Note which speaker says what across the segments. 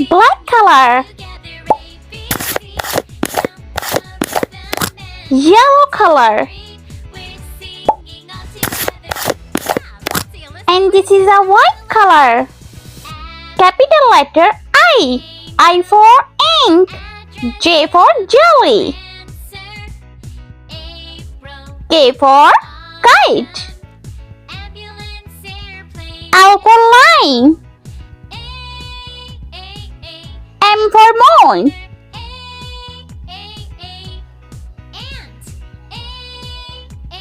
Speaker 1: Black color. Yellow color. And this is a white color. Capital letter I. I for ink. J for jelly. K for kite. L for line. M for moon.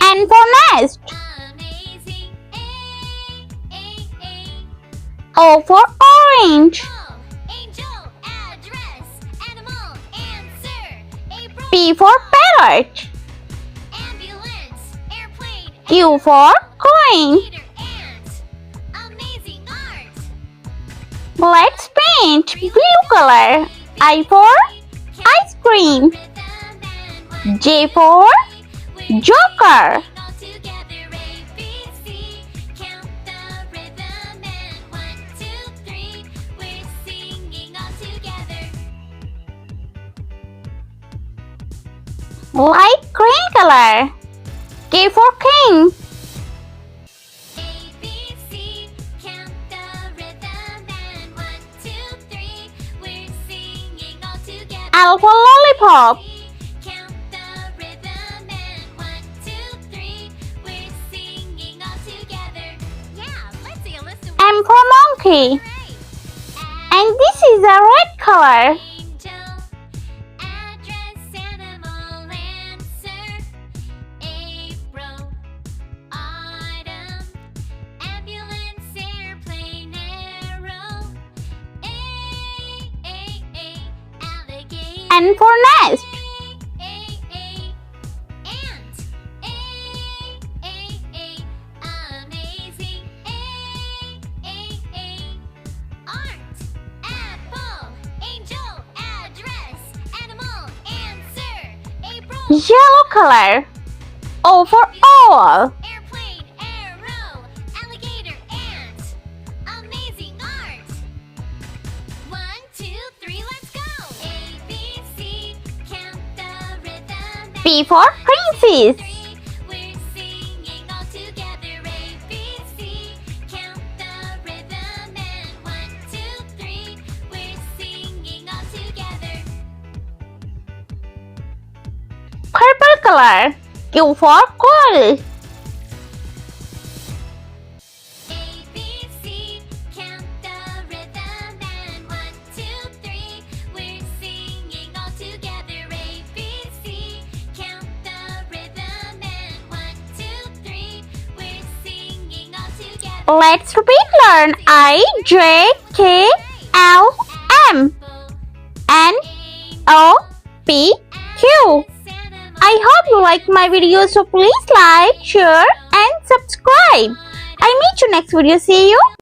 Speaker 1: N for nest. O for orange. P for parrot. Q for coin. Let's paint blue color. I for ice cream. J for joker. Light green color. K for king. L for lollipop. M for monkey. And this is a red color. N for nest. Yellow color. O for owl. P for princess. Purple color. Q for coal. Let's repeat learn. I, J, K, L, M, N, O, P, Q. I hope you like my video, so please like, share and subscribe. I'll meet you next video. See you.